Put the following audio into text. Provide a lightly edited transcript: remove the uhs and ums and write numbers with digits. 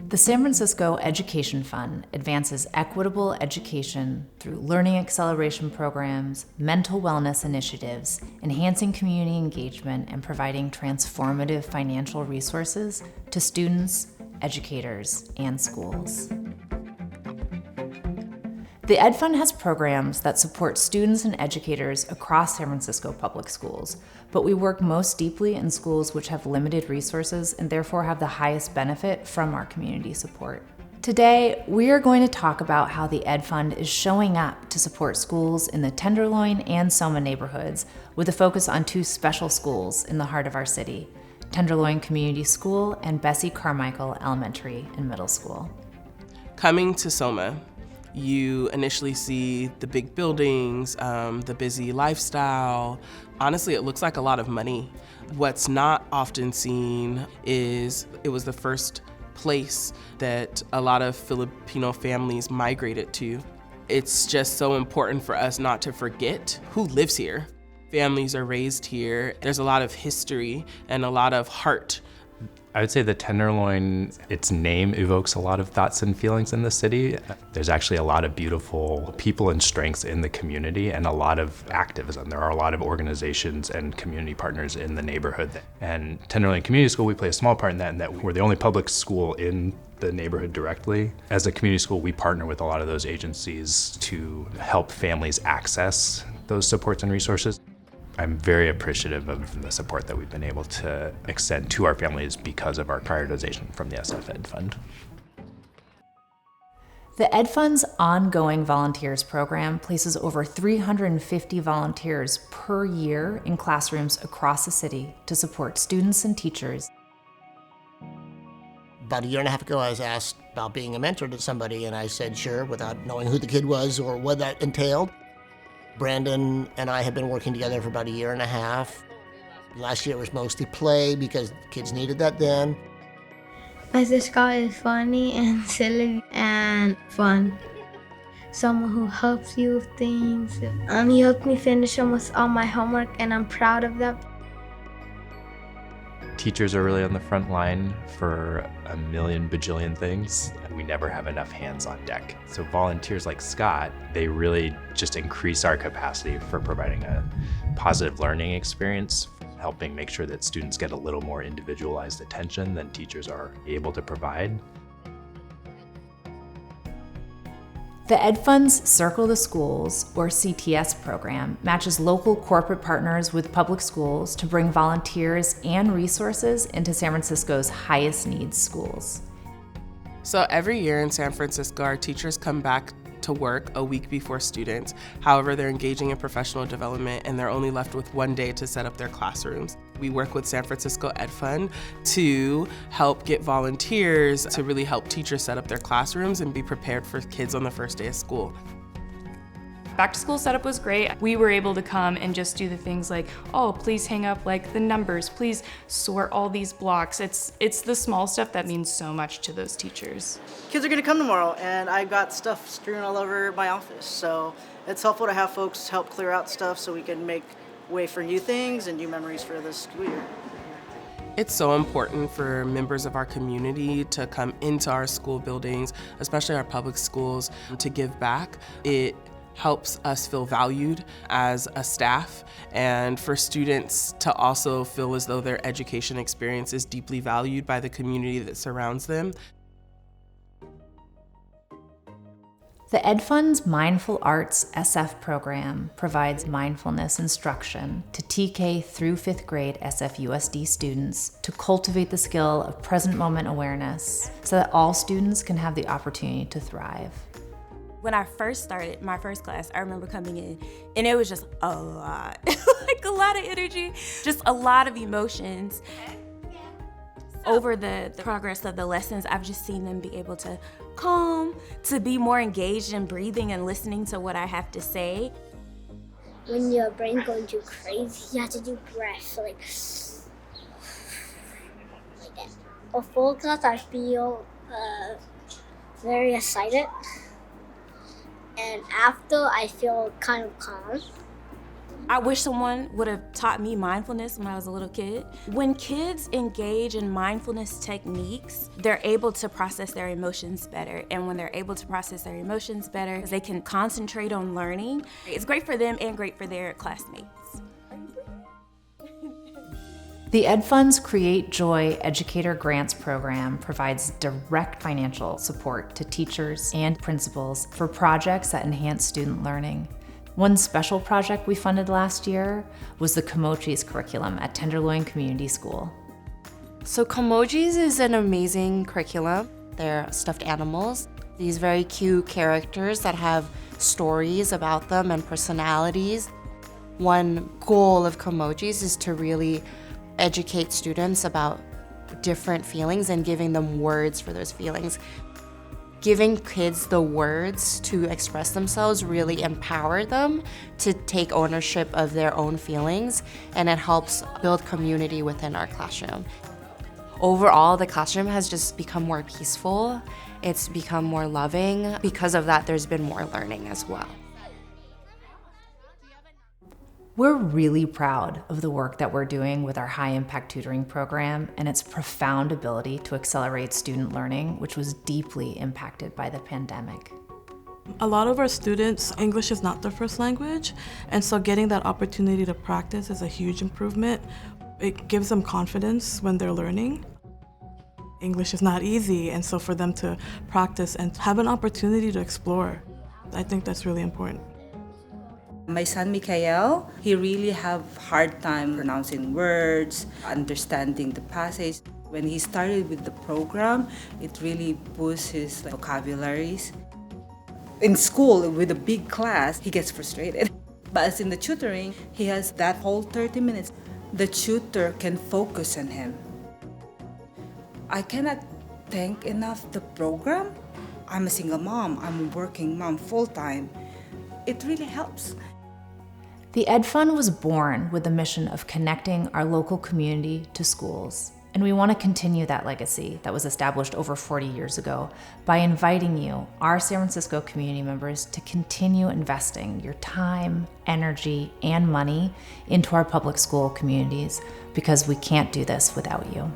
The San Francisco Education Fund advances equitable education through learning acceleration programs, mental wellness initiatives, enhancing community engagement, and providing transformative financial resources to students, educators, and schools. The Ed Fund has programs that support students and educators across San Francisco public schools, but we work most deeply in schools which have limited resources and therefore have the highest benefit from our community support. Today, we are going to talk about how the Ed Fund is showing up to support schools in the Tenderloin and SOMA neighborhoods with a focus on two special schools in the heart of our city, Tenderloin Community School and Bessie Carmichael Elementary and Middle School. Coming to SOMA, you initially see the big buildings, the busy lifestyle. Honestly, it looks like a lot of money. What's not often seen is it was the first place that a lot of Filipino families migrated to. It's just so important for us not to forget who lives here. Families are raised here. There's a lot of history and a lot of heart. I would say the Tenderloin, its name evokes a lot of thoughts and feelings in the city. There's actually a lot of beautiful people and strengths in the community and a lot of activism. There are a lot of organizations and community partners in the neighborhood. And Tenderloin Community School, we play a small part in that we're the only public school in the neighborhood directly. As a community school, we partner with a lot of those agencies to help families access those supports and resources. I'm very appreciative of the support that we've been able to extend to our families because of our prioritization from the SF Ed Fund. The Ed Fund's ongoing volunteers program places over 350 volunteers per year in classrooms across the city to support students and teachers. About a year and a half ago, I was asked about being a mentor to somebody, and I said sure, without knowing who the kid was or what that entailed. Brandon and I have been working together for about a year and a half. Last year it was mostly play because kids needed that then. Mr. Scott is funny and silly and fun. Someone who helps you with things. He helped me finish almost all my homework, and I'm proud of that. Teachers are really on the front line for a million bajillion things. We never have enough hands on deck. So volunteers like Scott, they really just increase our capacity for providing a positive learning experience, helping make sure that students get a little more individualized attention than teachers are able to provide. The Ed Fund's Circle the Schools, or CTS program, matches local corporate partners with public schools to bring volunteers and resources into San Francisco's highest needs schools. So every year in San Francisco, our teachers come back to work a week before students. However, they're engaging in professional development and they're only left with one day to set up their classrooms. We work with San Francisco Ed Fund to help get volunteers to really help teachers set up their classrooms and be prepared for kids on the first day of school. Back to school setup was great. We were able to come and just do the things like, oh, please hang up like the numbers, please sort all these blocks. It's the small stuff that means so much to those teachers. Kids are gonna come tomorrow and I've got stuff strewn all over my office. So it's helpful to have folks help clear out stuff so we can make way for new things and new memories for this school year. It's so important for members of our community to come into our school buildings, especially our public schools, to give back. It helps us feel valued as a staff, and for students to also feel as though their education experience is deeply valued by the community that surrounds them. The Ed Fund's Mindful Arts SF program provides mindfulness instruction to TK through 5th grade SFUSD students to cultivate the skill of present moment awareness so that all students can have the opportunity to thrive. When I first started my first class, I remember coming in and it was just a lot, like a lot of energy, just a lot of emotions. Over the progress of the lessons, I've just seen them be able to calm, to be more engaged in breathing and listening to what I have to say. When your brain going too crazy, you have to do breaths like that. Before class, I feel very excited. And after, I feel kind of calm. I wish someone would have taught me mindfulness when I was a little kid. When kids engage in mindfulness techniques, they're able to process their emotions better. And when they're able to process their emotions better, they can concentrate on learning. It's great for them and great for their classmates. The Ed Fund's Create Joy Educator Grants program provides direct financial support to teachers and principals for projects that enhance student learning. One special project we funded last year was the Komojis curriculum at Tenderloin Community School. So Komojis is an amazing curriculum. They're stuffed animals, these very cute characters that have stories about them and personalities. One goal of Komojis is to really educate students about different feelings and giving them words for those feelings. Giving kids the words to express themselves really empower them to take ownership of their own feelings, and it helps build community within our classroom. Overall, the classroom has just become more peaceful. It's become more loving. Because of that, there's been more learning as well. We're really proud of the work that we're doing with our high impact tutoring program and its profound ability to accelerate student learning, which was deeply impacted by the pandemic. A lot of our students, English is not their first language, and so getting that opportunity to practice is a huge improvement. It gives them confidence when they're learning. English is not easy, and so for them to practice and have an opportunity to explore, I think that's really important. My son Mikael, he really have hard time pronouncing words, understanding the passage. When he started with the program, it really boosts his vocabularies. In school, with a big class, he gets frustrated. But as in the tutoring, he has that whole 30 minutes. The tutor can focus on him. I cannot thank enough the program. I'm a single mom, I'm a working mom full-time. It really helps. The Ed Fund was born with the mission of connecting our local community to schools, and we want to continue that legacy that was established over 40 years ago by inviting you, our San Francisco community members, to continue investing your time, energy, and money into our public school communities, because we can't do this without you.